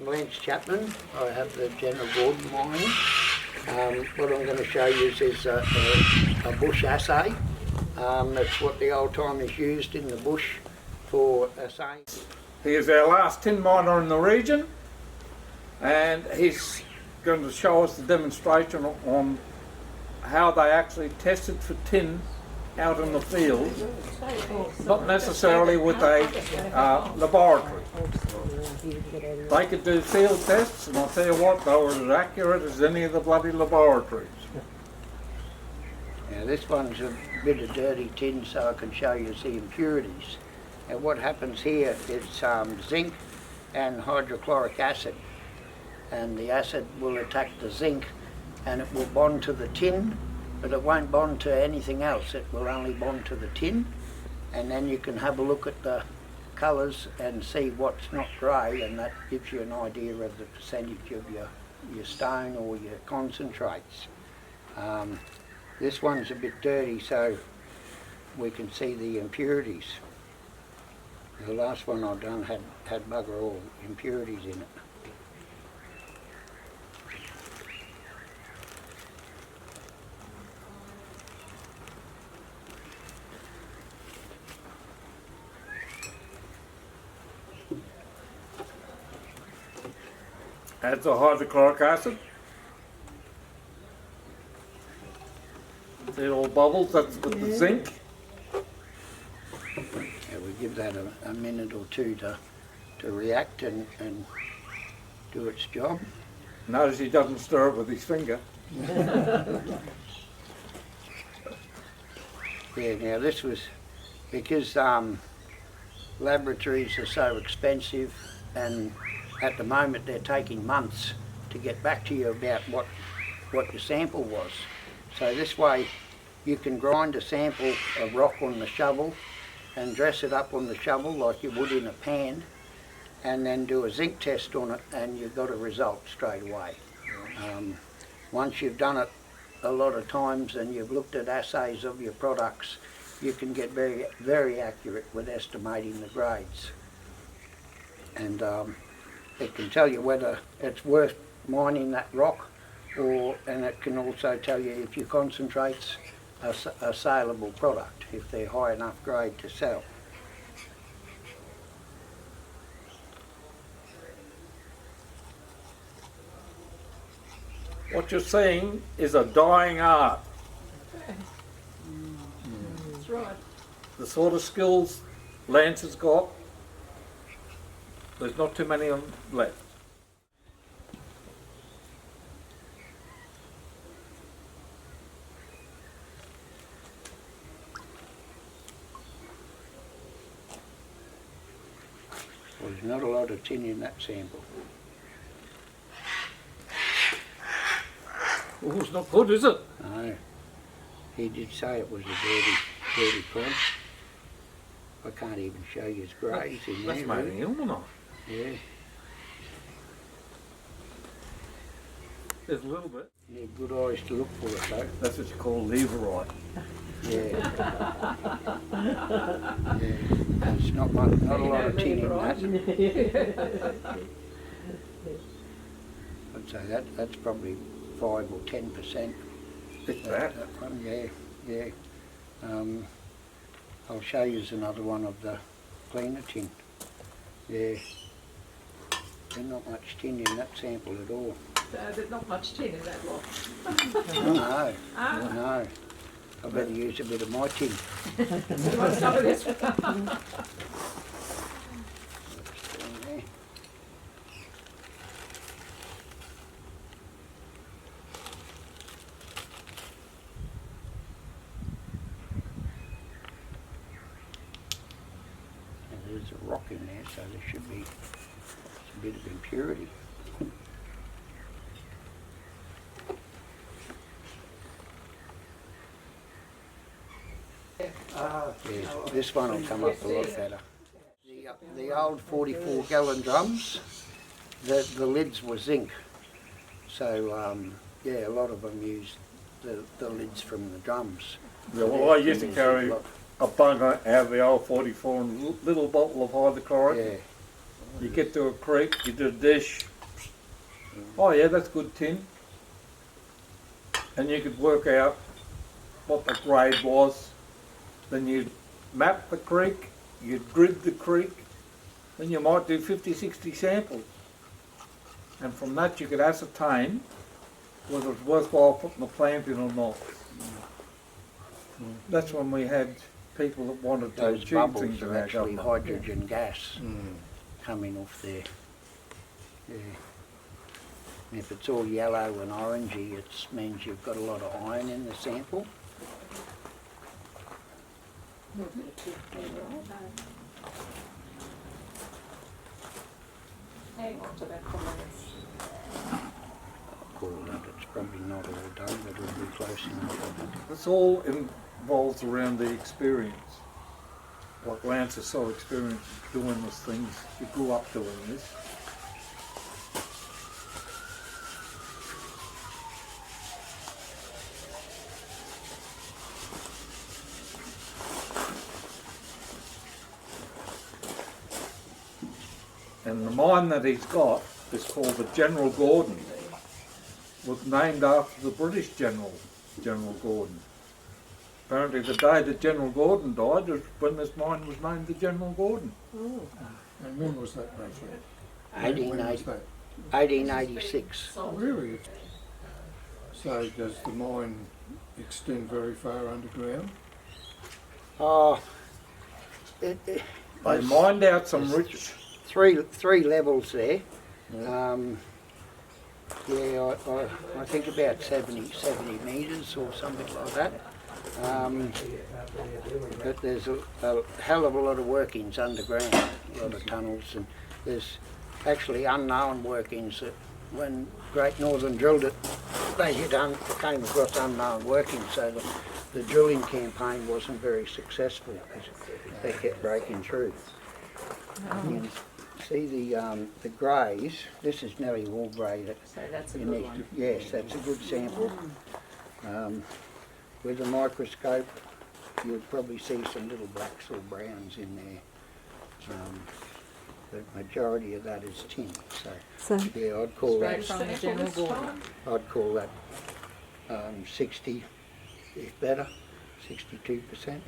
My name's Chapman. I have the General Gordon mining. What I'm going to show you is a bush assay. That's what the old timers used in the bush for assaying. He is our last tin miner in the region, and he's going to show us the demonstration on how they actually tested for tin out in the field, not necessarily with a laboratory. They could do field tests, and I'll tell you what, they were as accurate as any of the bloody laboratories. Now this one's a bit of dirty tin, so I can show you the impurities. And what happens here is zinc and hydrochloric acid, and the acid will attack the zinc and it will bond to the tin, but it won't bond to anything else. It will only bond to the tin, and then you can have a look at the colours and see what's not grey, and that gives you an idea of the percentage of your stone or your concentrates. This one's a bit dirty, so we can see the impurities. The last one I've done had bugger all impurities in it. Adds the hydrochloric acid. See it all bubbles, that's with the zinc. Yeah, we give that a minute or two to react and do its job. Notice he doesn't stir it with his finger. Yeah, now this was because laboratories are so expensive, and at the moment they're taking months to get back to you about what your sample was. So this way you can grind a sample of rock on the shovel and dress it up on the shovel like you would in a pan, and then do a zinc test on it, and you've got a result straight away. Once you've done it a lot of times and you've looked at assays of your products, you can get very, very accurate with estimating the grades. And it can tell you whether it's worth mining that rock, and it can also tell you if your concentrates are a saleable product, if they're high enough grade to sell. What you're seeing is a dying art. That's right. The sort of skills Lance has got, there's not too many of them left. Well, there's not a lot of tin in that sample. Oh, it's not good, is it? No, he did say it was a dirty crumb. I can't even show you his grades in there. That's made in ilmenite. Yeah. There's a little bit. You need good eyes to look for it though. That's what you call leverite. Yeah. Yeah. There's not a lot of tin in that. I'd say that's probably 5 or 10%. If that. That one, yeah. I'll show you another one of the cleaner tin. Yeah. There's not much tin in that sample at all. There's not much tin in that lot. No. No. I better use a bit of my tin. You want some of this? There's a rock in there, so there should be a bit of impurity. Yeah, this one will come up a lot better. The old 44-gallon drums, the lids were zinc, so yeah, a lot of them used the lids from the drums. Yeah, well, I used to carry a bung out of the old 44 and a little bottle of hydrochloric. Yeah. You get to a creek, you do a dish. Oh yeah, that's good tin. And you could work out what the grade was. Then you'd map the creek, you'd grid the creek, then you might do 50, 60 samples. And from that you could ascertain whether it's worthwhile putting the plant in or not. That's when we had people that wanted to Those achieve bubbles things in are our actually government. hydrogen gas coming off there. Yeah. And if it's all yellow and orangey, it means you've got a lot of iron in the sample. Hang on to that for minutes. I'll call that. It's probably not all done, but it'll be close enough, I think. It's all involves around the experience. Like Lance is so experienced doing these things, he grew up doing this. And the mine that he's got is called the General Gordon. Was named after the British General, General Gordon. Apparently the day that General Gordon died is when this mine was named the General Gordon. And when was that roughly? 1886. So, Really? So does the mine extend very far underground? Oh, They there's mined out some rich. three levels there. I think about 70 metres or something like that. But there's a hell of a lot of workings underground, a lot of tunnels, and there's actually unknown workings that when Great Northern drilled it, they came across unknown workings, so the drilling campaign wasn't very successful because they kept breaking through. You can see the greys, this is nearly all grey. so that's a good one. Yes, that's a good sample. With a microscope, you'll probably see some little blacks or browns in there. The majority of that is tin. So yeah, I'd call Straight that. from the General Gordon. I'd call that 60, if better, 62%.